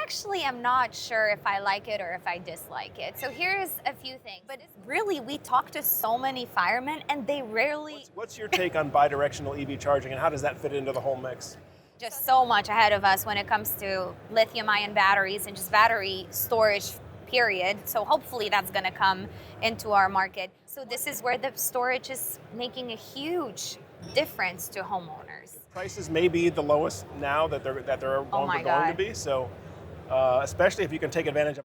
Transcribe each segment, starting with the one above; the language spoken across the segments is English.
actually am not sure if I like it or if I dislike it. So here's a few things. But really, we talk to so many firemen and they rarely... What's your take on bi-directional EV charging and how does that fit into the whole mix? Just so much ahead of us when it comes to lithium-ion batteries and just battery storage, period. So hopefully that's going to come into our market. So this is where the storage is making a huge difference to homeowners. Prices may be the lowest now that they're going to be. So especially if you can take advantage of.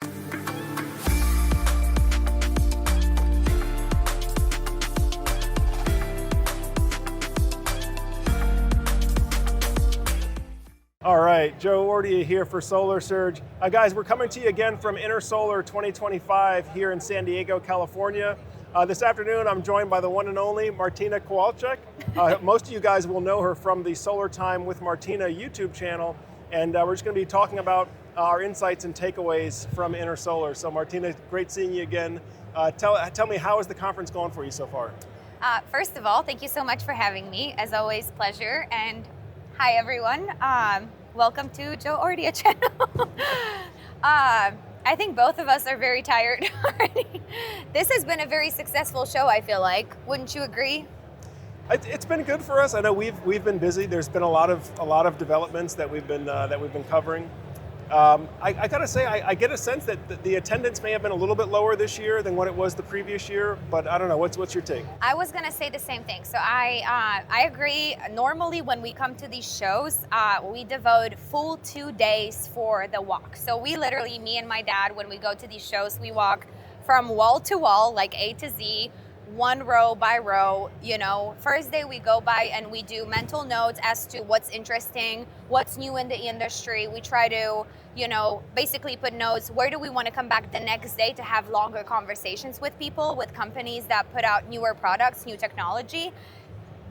All right, Joe Ordia here for Solar Surge. Guys, we're coming to you again from Solar 2025 here in San Diego, California. This afternoon, I'm joined by the one and only Martyna Kowalczyk. Most of you guys will know her from the Solar Time with Martyna YouTube channel, and we're just going to be talking about our insights and takeaways from Solar. So Martyna, great seeing you again. Tell me, how is the conference going for you so far? First of all, thank you so much for having me. As always, pleasure. And hi, everyone. Welcome to Joe Ordia channel. I think both of us are very tired already. This has been a very successful show, I feel like. Wouldn't you agree? It's been good for us. I know we've been busy. There's been a lot of developments that we've been covering. I gotta say, I get a sense that the attendance may have been a little bit lower this year than what it was the previous year, but I don't know, what's your take? I was gonna say the same thing. So I agree. Normally when we come to these shows, we devote full 2 days for the walk. So we literally, me and my dad, when we go to these shows, we walk from wall to wall, like A to Z, one row by row. First day we go by and we do mental notes as to what's interesting, what's new in the industry. We try to, basically put notes, where do we want to come back the next day to have longer conversations with people, with companies that put out newer products, new technology.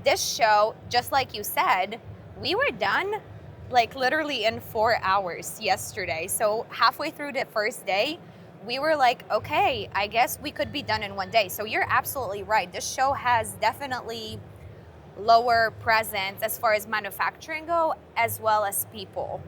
This show, just like you said, we were done like literally in 4 hours yesterday. So halfway through the first day, we were like, okay, I guess we could be done in 1 day. So you're absolutely right. This show has definitely lower presence as far as manufacturing go, as well as people.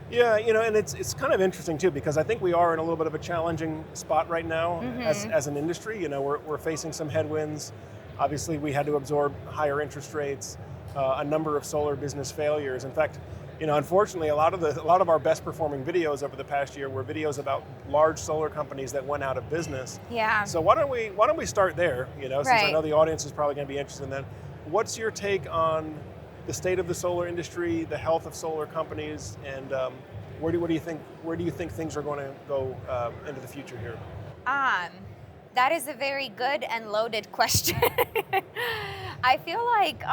Yeah, and it's kind of interesting too, because I think we are in a little bit of a challenging spot right now as an industry. We're facing some headwinds. Obviously, we had to absorb higher interest rates, a number of solar business failures. In fact, unfortunately, a lot of our best performing videos over the past year were videos about large solar companies that went out of business. Yeah. So why don't we start there? Since I know the audience is probably going to be interested in that. What's your take on the state of the solar industry, the health of solar companies, and where do you think things are going to go into the future here? That is a very good and loaded question. I feel like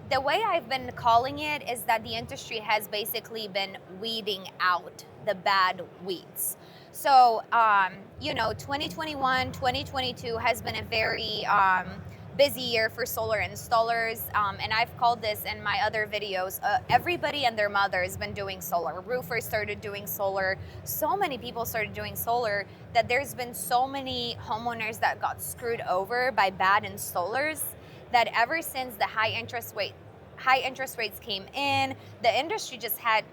the way I've been calling it is that the industry has basically been weeding out the bad weeds. So, 2021, 2022 has been a very busy year for solar installers. And I've called this in my other videos, everybody and their mother has been doing solar. Roofers started doing solar. So many people started doing solar that there's been so many homeowners that got screwed over by bad installers that ever since the high interest rates came in, the industry just had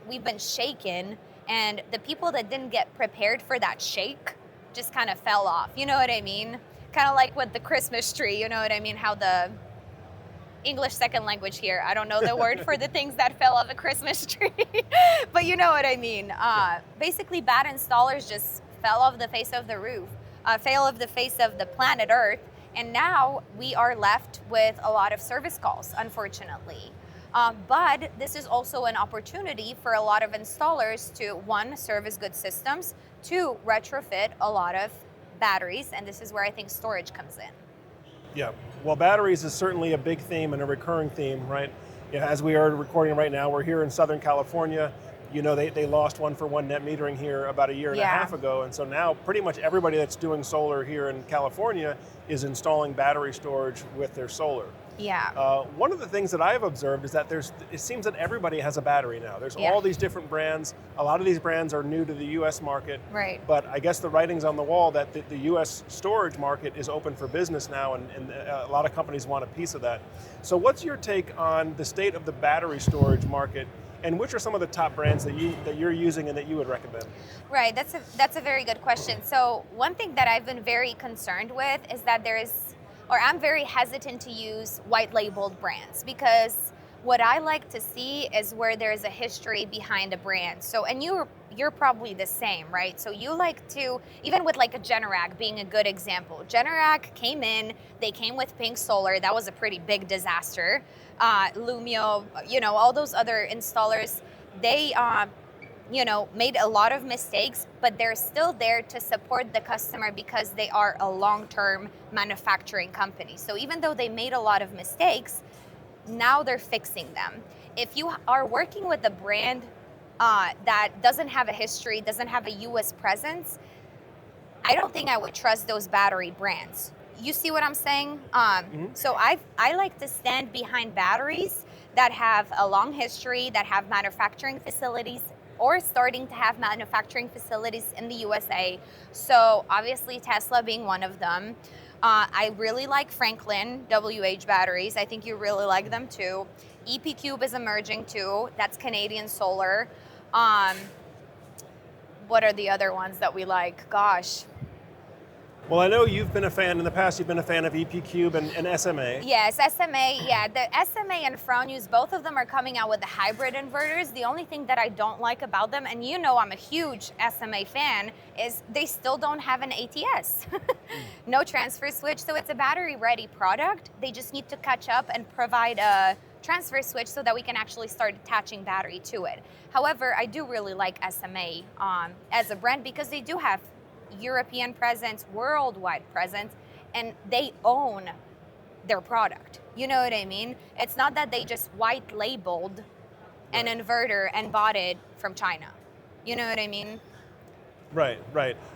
we've been shaken, and the people that didn't get prepared for that shake just kind of fell off. You know what I mean? Kind of like with the Christmas tree, you know what I mean? How the English second language here, I don't know the word for the things that fell off a Christmas tree, but you know what I mean. Basically, bad installers just fell off the face of the roof, fell off the face of the planet Earth. And now we are left with a lot of service calls, unfortunately. But this is also an opportunity for a lot of installers to, one, service good systems, two, retrofit a lot of batteries, and this is where I think storage comes in. Yeah, well, batteries is certainly a big theme and a recurring theme, right? As we are recording right now, we're here in Southern California. They lost 1-for-1 net metering here about a year and a half ago, and so now pretty much everybody that's doing solar here in California is installing battery storage with their solar. Yeah. One of the things that I've observed is that it seems that everybody has a battery now. There's all these different brands. A lot of these brands are new to the U.S. market. Right. But I guess the writing's on the wall that the U.S. storage market is open for business now, and a lot of companies want a piece of that. So what's your take on the state of the battery storage market And which are some of the top brands that you're using and that you would recommend? Right, that's a very good question. So one thing that I've been very concerned with is that I'm very hesitant to use white labeled brands, because what I like to see is where there's a history behind a brand. So, and you're probably the same, right? So you like to, even with like a Generac being a good example. Generac came in, they came with Pink Solar. That was a pretty big disaster. Lumio, all those other installers, they, made a lot of mistakes, but they're still there to support the customer because they are a long-term manufacturing company. So even though they made a lot of mistakes, now they're fixing them. If you are working with a brand that doesn't have a history, doesn't have a US presence, I don't think I would trust those battery brands. You see what I'm saying? So I like to stand behind batteries that have a long history, that have manufacturing facilities or starting to have manufacturing facilities in the USA. So obviously Tesla being one of them. I really like Franklin WH batteries. I think you really like them too. EP Cube is emerging too. That's Canadian Solar. What are the other ones that we like? Gosh. Well, I know you've been a fan in the past. You've been a fan of EP Cube and SMA. Yes, SMA. Yeah, the SMA and Fronius, both of them are coming out with the hybrid inverters. The only thing that I don't like about them, and I'm a huge SMA fan, is they still don't have an ATS. No transfer switch, so it's a battery-ready product. They just need to catch up and provide a transfer switch so that we can actually start attaching battery to it. However, I do really like SMA as a brand because they do have European presence, worldwide presence, and they own their product. You know what I mean? It's not that they just white labeled an inverter and bought it from China. You know what I mean? Right.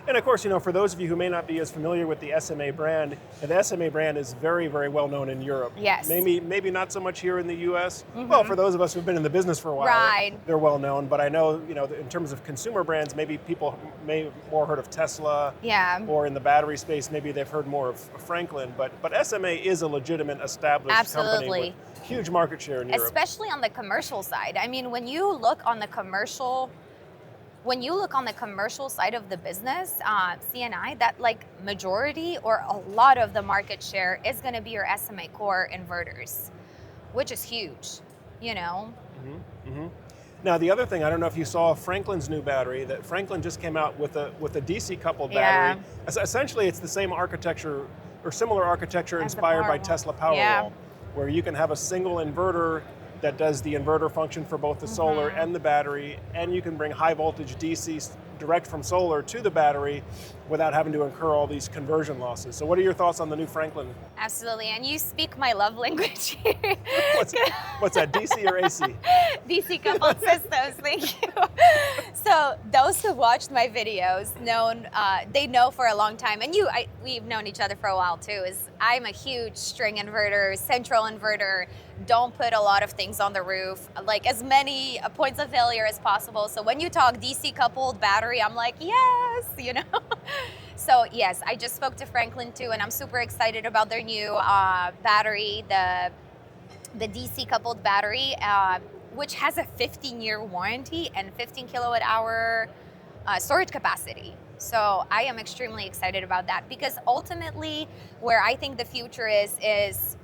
And of course, for those of you who may not be as familiar with the SMA brand, the SMA brand is very, very well known in Europe. Yes. Maybe not so much here in the US. Well, for those of us who've been in the business for a while, right, they're well known. But I know, in terms of consumer brands, maybe people may have more heard of Tesla. Yeah. Or in the battery space, maybe they've heard more of Franklin. But SMA is a legitimate established company with huge market share in Europe. Especially on the commercial side. I mean, when you look on the commercial side of the business, CNI, that like majority or a lot of the market share is going to be your SMA core inverters, which is huge, Now, the other thing, I don't know if you saw Franklin's new battery, that Franklin just came out with a DC coupled battery. Essentially, it's the same architecture or similar architecture inspired by Tesla Powerwall, where you can have a single inverter that does the inverter function for both the solar and the battery, and you can bring high voltage DC direct from solar to the battery without having to incur all these conversion losses. So what are your thoughts on the new Franklin? Absolutely, and you speak my love language here. What's that, DC or AC? DC coupled systems, thank you. So those who watched my videos they know for a long time, and we've known each other for a while too, is I'm a huge string inverter, central inverter, don't put a lot of things on the roof, like as many points of failure as possible. So when you talk DC coupled battery, I'm like, yes, So yes, I just spoke to Franklin too, and I'm super excited about their new battery, the DC coupled battery, which has a 15-year warranty and 15 kilowatt hour storage capacity. So I am extremely excited about that, because ultimately where I think the future is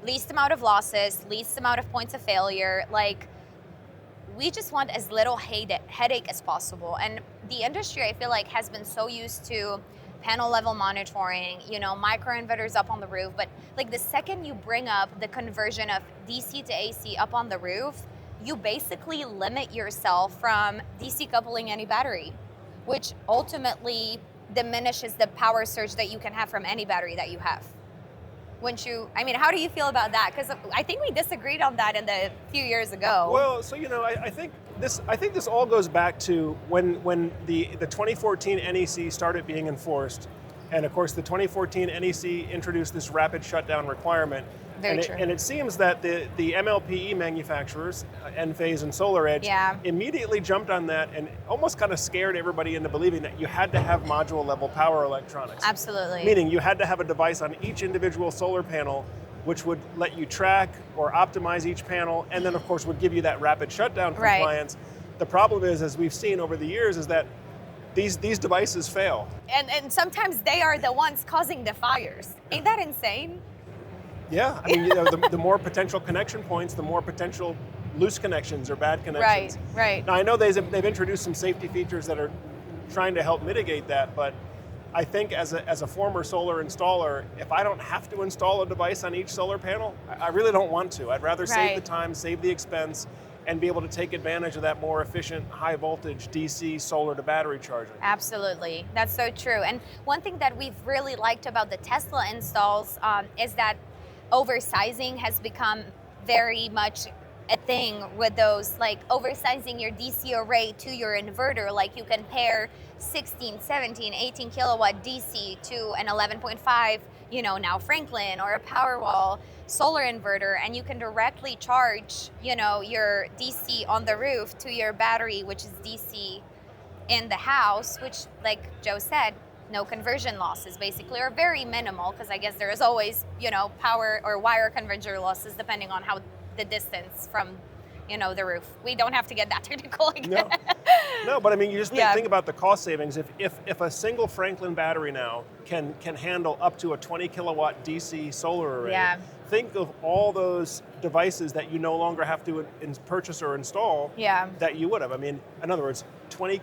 least amount of losses, least amount of points of failure. Like, we just want as little headache as possible. And the industry, I feel like, has been so used to panel level monitoring, micro inverters up on the roof. But like the second you bring up the conversion of DC to AC up on the roof, you basically limit yourself from DC coupling any battery, which ultimately diminishes the power surge that you can have from any battery that you have. How do you feel about that? Because I think we disagreed on that in a few years ago. Well, so I think this all goes back to when the 2014 NEC started being enforced, and of course the 2014 NEC introduced this rapid shutdown requirement. Very true. And it seems that the MLPE manufacturers, Enphase and SolarEdge, immediately jumped on that and almost kind of scared everybody into believing that you had to have module level power electronics. Absolutely. Meaning you had to have a device on each individual solar panel which would let you track or optimize each panel, and then of course would give you that rapid shutdown Right. compliance. The problem is, as we've seen over the years, is that these devices fail. And sometimes they are the ones causing the fires. Ain't that insane? Yeah, I mean, the more potential connection points, the more potential loose connections or bad connections. Right. Now I know they've introduced some safety features that are trying to help mitigate that, but I think as a former solar installer, if I don't have to install a device on each solar panel, I really don't want to. I'd rather save the time, save the expense, and be able to take advantage of that more efficient high voltage DC solar to battery charging. Absolutely, that's so true. And one thing that we've really liked about the Tesla installs is that oversizing has become very much a thing with those, like oversizing your DC array to your inverter. Like you can pair 16, 17, 18 kilowatt DC to an 11.5, now Franklin or a Powerwall solar inverter, and you can directly charge, your DC on the roof to your battery, which is DC in the house, which, like Joe said, no conversion losses basically, or very minimal, because I guess there is always, power or wire conversion losses depending on how the distance from, the roof. We don't have to get that technical again. No, but I mean, you just think about the cost savings. If a single Franklin battery now can handle up to a 20 kilowatt DC solar array, think of all those devices that you no longer have to purchase or install that you would have. I mean, in other words, 20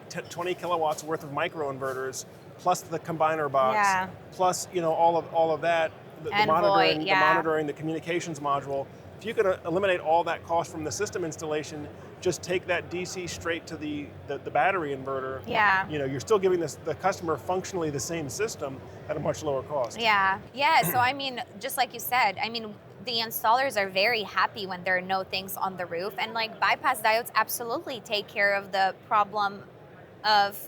kilowatts worth of microinverters, plus the combiner box, plus all of that, the monitoring, the communications module. If you could eliminate all that cost from the system installation, just take that DC straight to the battery inverter. You're still giving the customer functionally the same system at a much lower cost. So I mean, just like you said, I mean, the installers are very happy when there are no things on the roof, and like bypass diodes absolutely take care of the problem of,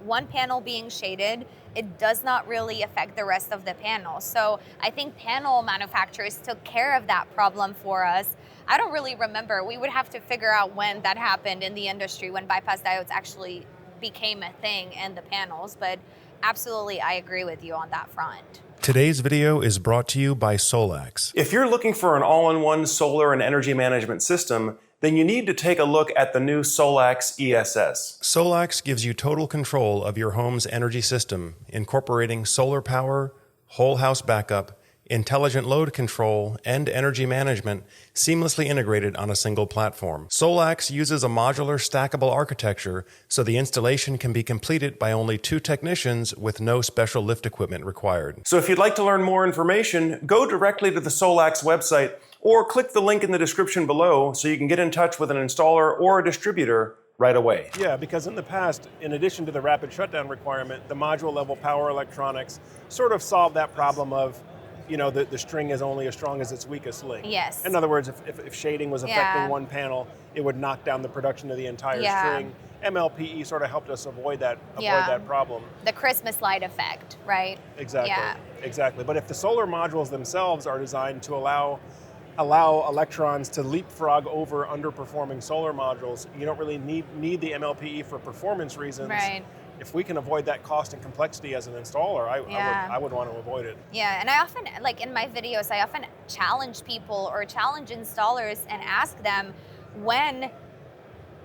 one panel being shaded. It does not really affect the rest of the panel. So I think panel manufacturers took care of that problem for us. I don't really remember. We would have to figure out when that happened in the industry, when bypass diodes actually became a thing in the panels. But absolutely, I agree with you on that front. Today's video is brought to you by SolaX. If you're looking for an all-in-one solar and energy management system, then you need to take a look at the new SolaX ESS. SolaX gives you total control of your home's energy system, incorporating solar power, whole house backup, intelligent load control, and energy management seamlessly integrated on a single platform. SolaX uses a modular stackable architecture so the installation can be completed by only 2 technicians with no special lift equipment required. So if you'd like to learn more information, go directly to the SolaX website or click the link in the description below so you can get in touch with an installer or a distributor right away. Yeah, because in the past, in addition to the rapid shutdown requirement, the module level power electronics sort of solved that problem of, the string is only as strong as its weakest link. Yes. In other words, if shading was affecting one panel, it would knock down the production of the entire string. MLPE sort of helped us avoid that problem. The Christmas light effect, right? Exactly. But if the solar modules themselves are designed to allow electrons to leapfrog over underperforming solar modules, you don't really need the MLPE for performance reasons. Right. If we can avoid that cost and complexity as an installer, I would want to avoid it. Yeah, and I often, like in my videos, I often challenge people or challenge installers and ask them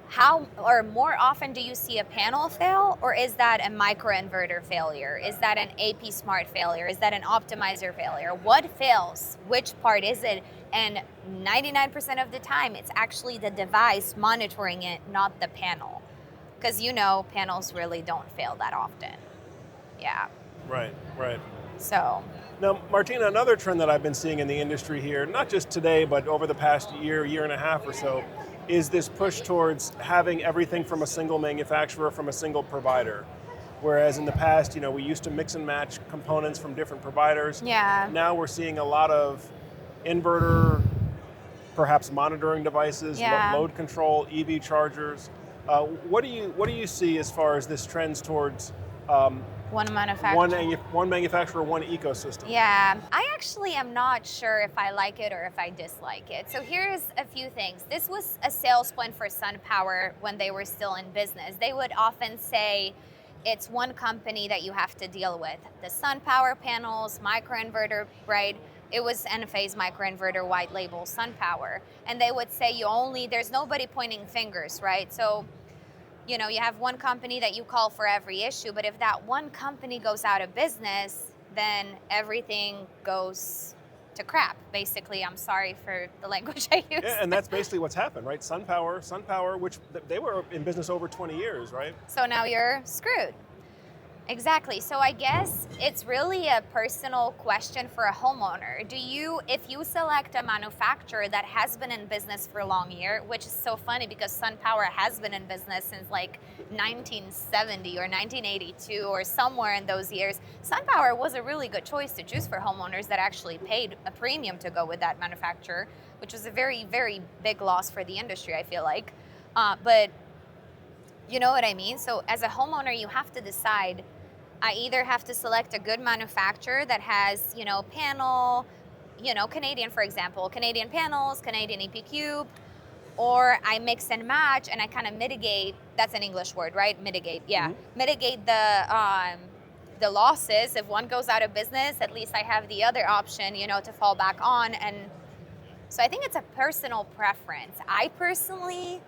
how or more often do you see a panel fail, or is that a microinverter failure? Is that an AP Smart failure? Is that an optimizer failure? What fails? Which part is it? And 99% of the time, it's actually the device monitoring it, not the panel. Because panels really don't fail that often. Yeah. Right. So. Now, Martyna, another trend that I've been seeing in the industry here, not just today, but over the past year and a half or so, is this push towards having everything from a single manufacturer, from a single provider. Whereas in the past, we used to mix and match components from different providers. Yeah. Now we're seeing a lot of inverter, perhaps monitoring devices, load control, EV chargers. What do you see as far as this trends towards one manufacturer, one manufacturer, one ecosystem? Yeah, I actually am not sure if I like it or if I dislike it. So here's a few things. This was a sales point for SunPower when they were still in business. They would often say it's one company that you have to deal with. The SunPower panels, microinverter, right? it was Enphase microinverter white label SunPower. And they would say there's nobody pointing fingers, right? So, you know, you have one company that you call for every issue, but if that one company goes out of business, then everything goes to crap. Basically, I'm sorry for the language I use. Yeah, and that's basically what's happened, right? SunPower, which they were in business over 20 years, right? So now you're screwed. Exactly. So I guess it's really a personal question for a homeowner. If you select a manufacturer that has been in business for a long year, which is so funny because SunPower has been in business since like 1970 or 1982 or somewhere in those years, SunPower was a really good choice to choose for homeowners that actually paid a premium to go with that manufacturer, which was a very, very big loss for the industry, I feel like. But you know what I mean? So as a homeowner, you have to decide, I either have to select a good manufacturer that has, panel, Canadian, for example, Canadian panels, Canadian EP Cube, or I mix and match and I kind of mitigate, that's an English word, right? Mitigate, yeah. Mm-hmm. Mitigate the losses. If one goes out of business, at least I have the other option, to fall back on. And so I think it's a personal preference. I personally,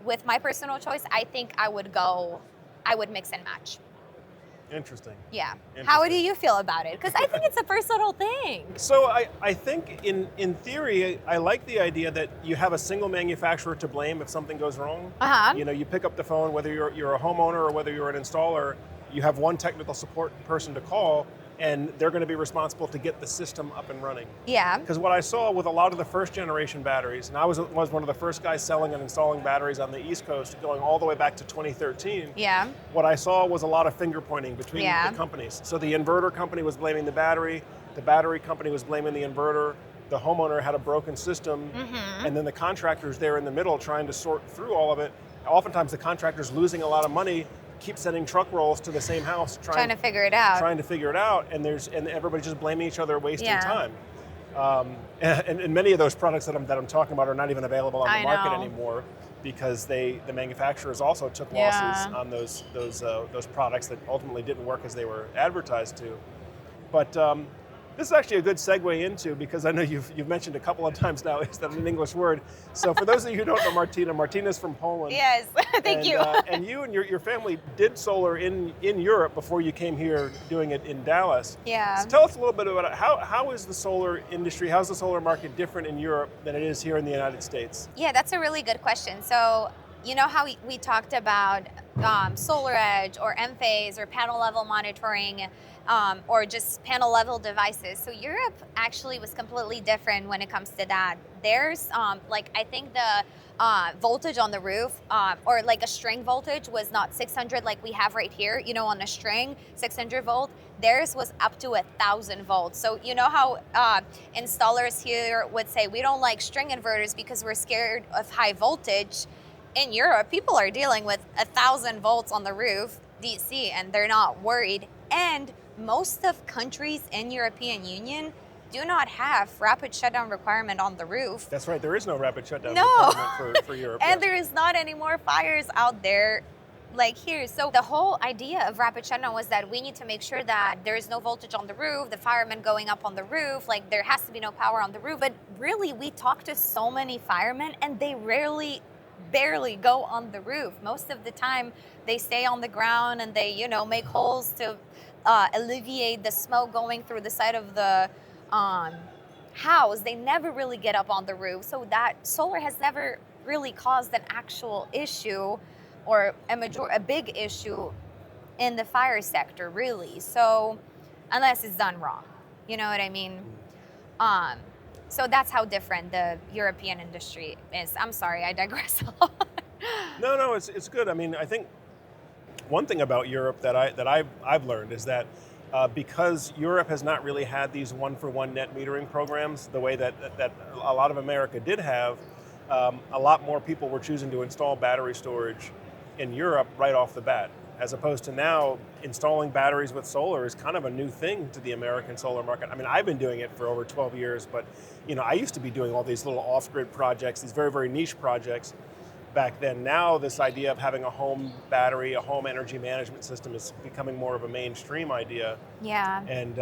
with my personal choice, I think I would mix and match. Interesting. Yeah. How do you feel about it? Because I think it's a personal thing. So I think in theory, I like the idea that you have a single manufacturer to blame if something goes wrong. Uh-huh. You pick up the phone, whether you're a homeowner or whether you're an installer, you have one technical support person to call, and they're going to be responsible to get the system up and running. Yeah. Because what I saw with a lot of the first generation batteries, and I was one of the first guys selling and installing batteries on the East Coast going all the way back to 2013. Yeah. What I saw was a lot of finger pointing between the companies. So the inverter company was blaming the battery company was blaming the inverter, the homeowner had a broken system, mm-hmm. and then the contractors there in the middle trying to sort through all of it. Oftentimes the contractor's losing a lot of money, keep sending truck rolls to the same house, trying to figure it out, and everybody's just blaming each other, wasting time. And many of those products that I'm talking about are not even available on the market anymore because the manufacturers also took losses on those products that ultimately didn't work as they were advertised to. But this is actually a good segue into, because I know you've mentioned a couple of times now, is that an English word? So for those of you who don't know Martyna's from Poland. Yes, thank you. And you and your family did solar in Europe before you came here doing it in Dallas. Yeah. So tell us a little bit about it. How is the solar industry, how's the solar market different in Europe than it is here in the United States? Yeah, that's a really good question. So you know how we talked about SolarEdge or Enphase or panel level monitoring, or just panel level devices. So Europe actually was completely different when it comes to that. There's I think the voltage on the roof, or like a string voltage, was not 600 like we have right here, on a string, 600 volt. Theirs was up to 1,000 volts. So you know how installers here would say, we don't like string inverters because we're scared of high voltage. In Europe, people are dealing with 1,000 volts on the roof, DC, and they're not worried. And most of countries in European Union do not have rapid shutdown requirement on the roof. That's right, there is no rapid shutdown requirement for Europe. And there is not any more fires out there like here. So the whole idea of rapid shutdown was that we need to make sure that there is no voltage on the roof, the firemen going up on the roof, like there has to be no power on the roof. But really, we talk to so many firemen and they barely go on the roof. Most of the time they stay on the ground and they make holes to alleviate the smoke going through the side of the house. They never really get up on the roof. So that solar has never really caused an actual issue or a big issue in the fire sector, really. So unless it's done wrong, you know what I mean? So that's how different the European industry is. I'm sorry, I digress a lot. No, it's good. I mean, I think one thing about Europe that I've learned is that because Europe has not really had these one-for-one net metering programs the way that a lot of America did have, a lot more people were choosing to install battery storage in Europe right off the bat, as opposed to now installing batteries with solar is kind of a new thing to the American solar market. I mean, I've been doing it for over 12 years, but I used to be doing all these little off-grid projects, these very, very niche projects back then. Now this idea of having a home battery, a home energy management system is becoming more of a mainstream idea. Yeah. And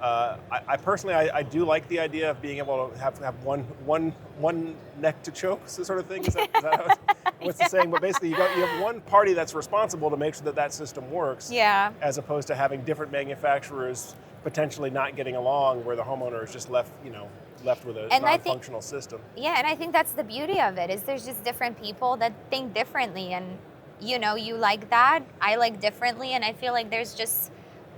I personally, I do like the idea of being able to have one neck to choke, sort of thing. Is that how what's the saying? But basically, you have one party that's responsible to make sure that system works. Yeah. As opposed to having different manufacturers potentially not getting along, where the homeowner is just left with a non-functional system. Yeah, and I think that's the beauty of it, is there's just different people that think differently, and you like that, I like differently, and I feel like there's just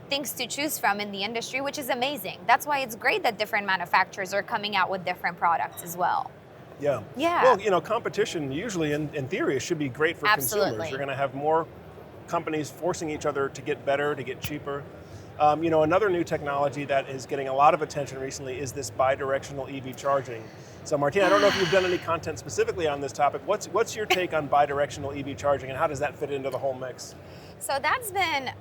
things to choose from in the industry, which is amazing. That's why it's great that different manufacturers are coming out with different products as well. Yeah. Yeah. Well, competition usually, in theory, should be great for consumers. You're going to have more companies forcing each other to get better, to get cheaper. Another new technology that is getting a lot of attention recently is this bi-directional EV charging. So Martyna, I don't know if you've done any content specifically on this topic. What's your take on bi-directional EV charging, and how does that fit into the whole mix? So that's been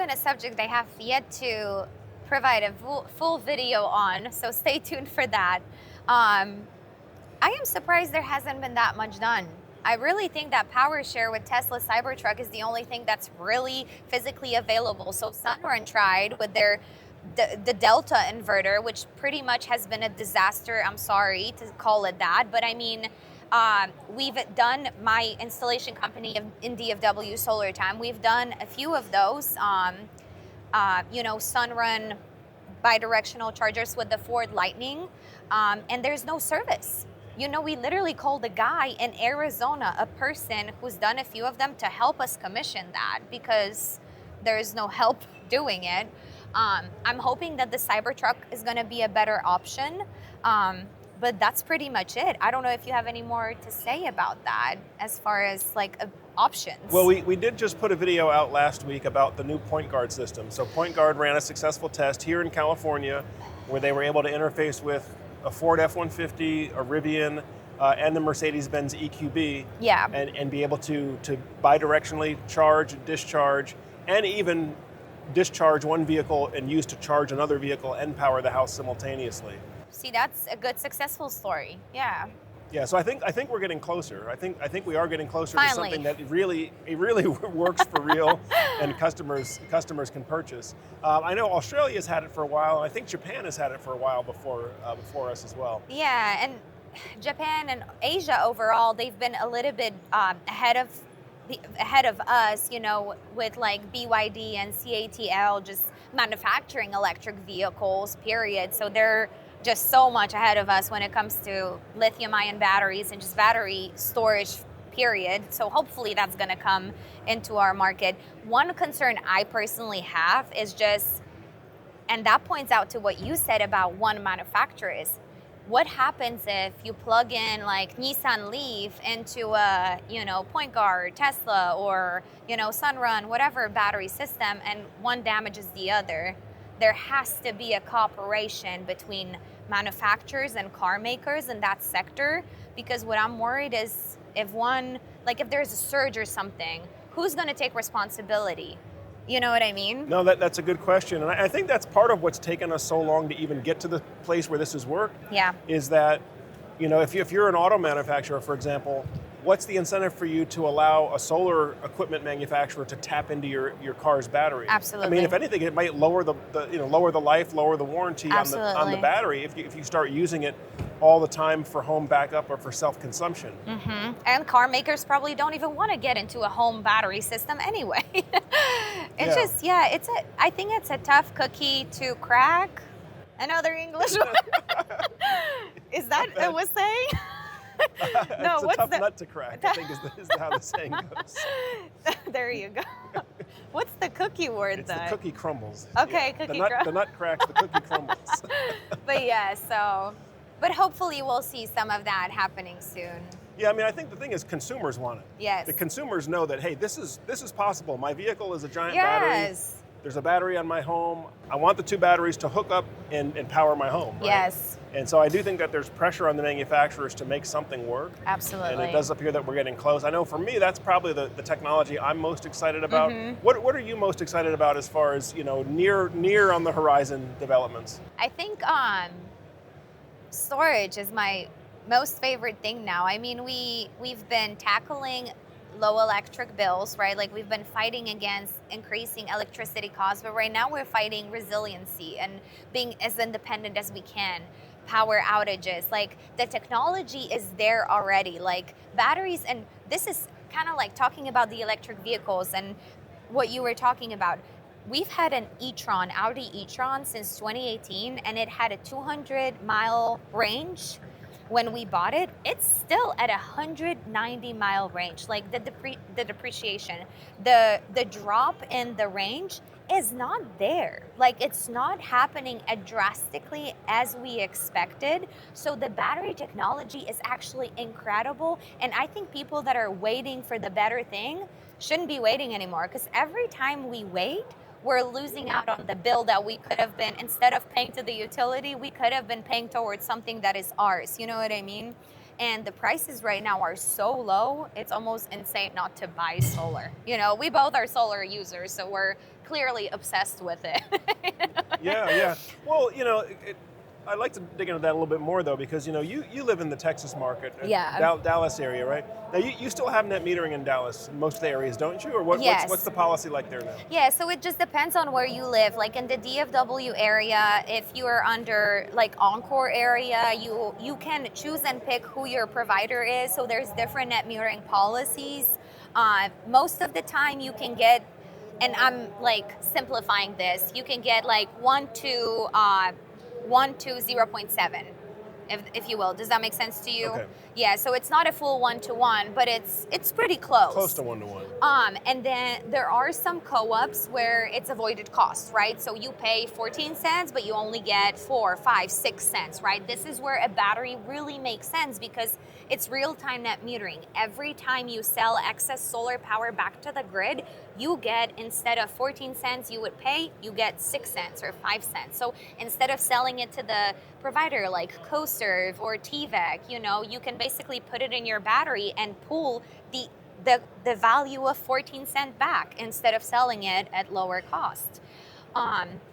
a subject I have yet to provide a full video on, so stay tuned for that. I am surprised there hasn't been that much done. I really think that power share with Tesla Cybertruck is the only thing that's really physically available. So Sunrun tried with the Delta inverter, which pretty much has been a disaster. I'm sorry to call it that, but I mean, we've done, my installation company in DFW Solar Time, we've done a few of those. Sunrun bi-directional chargers with the Ford Lightning, and there's no service. We literally called a guy in Arizona, a person who's done a few of them, to help us commission that, because there's no help doing it. I'm hoping that the Cybertruck is going to be a better option, but that's pretty much it. I don't know if you have any more to say about that as far as options. Well, we did just put a video out last week about the new Point Guard system. So Point Guard ran a successful test here in California where they were able to interface with a Ford F-150, a Rivian, and the Mercedes-Benz EQB, yeah, and be able to bi-directionally charge, discharge, and even discharge one vehicle and use to charge another vehicle and power the house simultaneously. See, that's a good successful story. Yeah. Yeah, so I think we're getting closer. I think we are getting closer Finally. to something that really works for real, and customers can purchase. I know Australia's had it for a while, and I think Japan has had it for a while before us as well. Yeah, and Japan and Asia overall, they've been a little bit ahead of us, with BYD and CATL just manufacturing electric vehicles, period. So they're just so much ahead of us when it comes to lithium-ion batteries and just battery storage, period. So hopefully that's going to come into our market. One concern I personally have is just, and that points out to what you said about one manufacturer, is what happens if you plug in Nissan Leaf into a Point Guard, Tesla, or Sunrun, whatever battery system, and one damages the other? There has to be a cooperation between manufacturers and car makers in that sector, because what I'm worried is if there's a surge or something, who's going to take responsibility? You know what I mean? No, that's a good question. And I think that's part of what's taken us so long to even get to the place where this has worked. Yeah. Is that, if you're an auto manufacturer, for example, what's the incentive for you to allow a solar equipment manufacturer to tap into your car's battery? Absolutely. I mean, if anything, it might lower the life, lower the warranty on the battery if you start using it all the time for home backup or for self-consumption. Mm-hmm. And car makers probably don't even want to get into a home battery system anyway. I think it's a tough cookie to crack. Another English one. Is that what we're saying? No, it's a tough nut to crack, I think is how the saying goes. There you go. What's the cookie word it's then? The cookie crumbles. Okay, yeah. cookie The nut cracks, the cookie crumbles. But yeah, but hopefully we'll see some of that happening soon. Yeah, I mean, I think the thing is consumers want it. Yes. The consumers know that, hey, this is possible. My vehicle is a giant battery. There's a battery on my home. I want the two batteries to hook up and power my home. Right? Yes. And so I do think that there's pressure on the manufacturers to make something work. Absolutely. And it does appear that we're getting close. I know for me, that's probably the technology I'm most excited about. Mm-hmm. What are you most excited about as far as, near on the horizon developments? I think storage is my most favorite thing now. I mean, we've been tackling low electric bills, right? Like we've been fighting against increasing electricity costs, but right now we're fighting resiliency and being as independent as we can. Power outages, like the technology is there already, like batteries, and this is kind of like talking about the electric vehicles and what you were talking about. We've had an e-tron, Audi e-tron since 2018, and it had a 200-mile range. When we bought it, it's still at a 190-mile range. Like the depreciation, the drop in the range is not there. Like it's not happening as drastically as we expected. So the battery technology is actually incredible. And I think people that are waiting for the better thing shouldn't be waiting anymore, because every time we wait, we're losing out on the bill that we could have been, instead of paying to the utility, we could have been paying towards something that is ours. You know what I mean? And the prices right now are so low, it's almost insane not to buy solar. You know, we both are solar users, so we're clearly obsessed with it. Yeah. Well, you know, I'd like to dig into that a little bit more, though, because, you know, you live in the Texas market, Dallas area, right? Now, you still have net metering in Dallas, in most of the areas, don't you? Or Yes. what's the policy like there now? Yeah, so it just depends on where you live. Like in the DFW area, if you are under like Encore area, you can choose and pick who your provider is. So there's different net metering policies. Most of the time you can get, and I'm like simplifying this, you can get like 1 to 0.7, if you will. Does that make sense to you? Okay. Yeah, so it's not a full 1-to-1, but it's pretty close. Close to 1-to-1. And then there are some co-ops where it's avoided cost, right? So you pay 14 cents, but you only get 4, 5, 6 cents, right? This is where a battery really makes sense, because it's real-time net metering. Every time you sell excess solar power back to the grid, you get, instead of 14 cents you would pay, you get 6 cents or 5 cents. So instead of selling it to the provider like CoServe or TVEC, you know, you can basically put it in your battery and pull the value of 14 cents back instead of selling it at lower cost.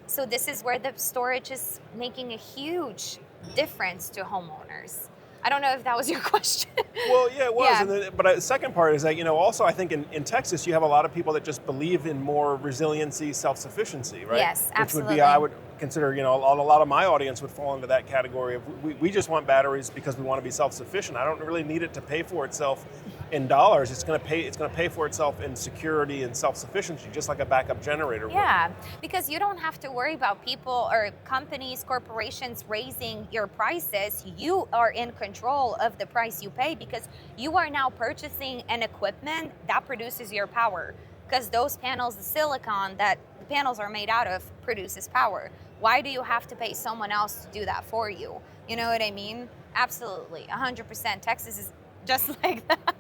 So this is where the storage is making a huge difference to homeowners. I don't know if that was your question. Well, yeah, it was. Yeah. But the second part is that, you know, also I think in Texas you have a lot of people that just believe in more resiliency, self-sufficiency, right? Yes, absolutely. Which would be, I would consider, you know, a lot of my audience would fall into that category of we just want batteries because we want to be self-sufficient. I don't really need it to pay for itself in dollars. It's going to pay for itself in security and self-sufficiency, just like a backup generator would. Yeah, because you don't have to worry about people or companies, corporations raising your prices. You are in control of the price you pay, because you are now purchasing an equipment that produces your power, because those panels, the silicon that the panels are made out of, produces power. Why do you have to pay someone else to do that for you? You know what I mean? Absolutely, 100%. Texas is just like that.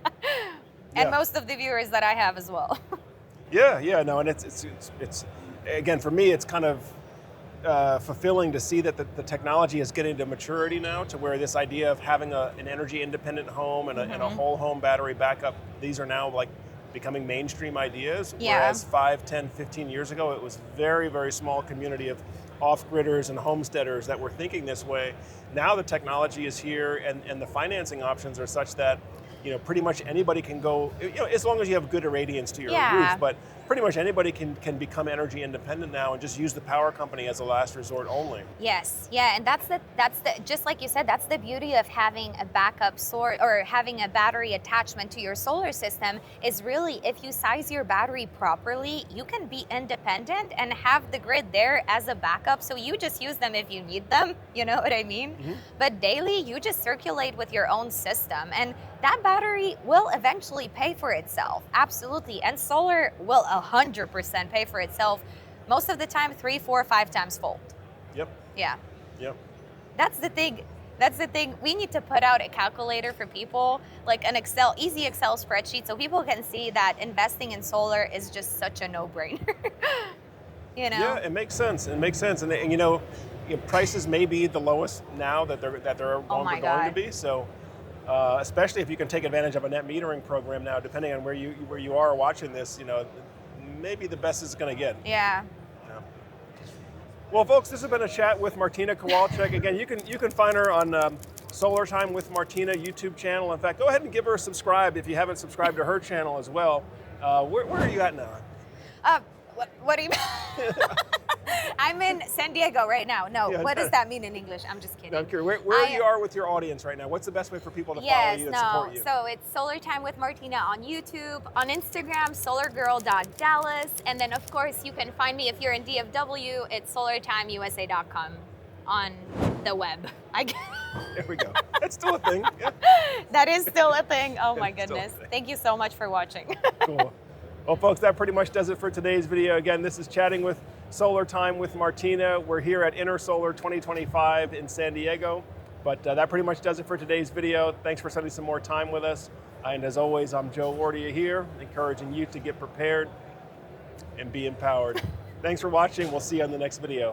And most of the viewers that I have as well. Yeah, no, and it's again, for me, it's kind of fulfilling to see that the technology is getting to maturity now, to where this idea of having an energy independent home and a whole home battery backup, these are now like becoming mainstream ideas. Yeah. Whereas 5, 10, 15 years ago, it was very, very small community of off-gridders and homesteaders that were thinking this way. Now the technology is here, and the financing options are such that, you know, pretty much anybody can go, you know, as long as you have good irradiance to your roof, but pretty much anybody can become energy independent now and just use the power company as a last resort only. Yes, yeah, and that's the just like you said, that's the beauty of having a backup source or having a battery attachment to your solar system, is really, if you size your battery properly, you can be independent and have the grid there as a backup, so you just use them if you need them, you know what I mean? But daily, you just circulate with your own system, and that battery will eventually pay for itself, absolutely, and solar will 100% pay for itself, most of the time 3, 4, 5 times fold. Yep. Yeah. Yep. That's the thing. We need to put out a calculator for people, like an easy Excel spreadsheet, so people can see that investing in solar is just such a no-brainer. You know? Yeah, it makes sense. And you know, prices may be the lowest now that they're going to be. So, especially if you can take advantage of a net metering program now, depending on where you are watching this, you know, maybe the best it's going to get. Yeah. Well, folks, this has been a chat with Martyna Kowalczyk. Again, you can find her on Solar Time with Martyna YouTube channel. In fact, go ahead and give her a subscribe if you haven't subscribed to her channel as well. Where are you at now? What do you mean? I'm in San Diego right now. No, Yeah, what does that mean in English? I'm just kidding. No, I'm curious. Where you are with your audience right now? What's the best way for people to follow you and support you? So it's Solar Time with Martyna on YouTube, on Instagram, solargirl.dallas, and then of course you can find me if you're in DFW. It's solartimeusa.com on the web. There we go. That's still a thing. Yeah. That is still a thing. Oh my It's still a goodness. thing. Thank you so much for watching. Cool. Well, folks, that pretty much does it for today's video. Again, this is Chatting with Solar Time with Martyna. We're here at InterSolar 2025 in San Diego. But that pretty much does it for today's video. Thanks for spending some more time with us. And as always, I'm Joe Ordia here, encouraging you to get prepared and be empowered. Thanks for watching. We'll see you on the next video.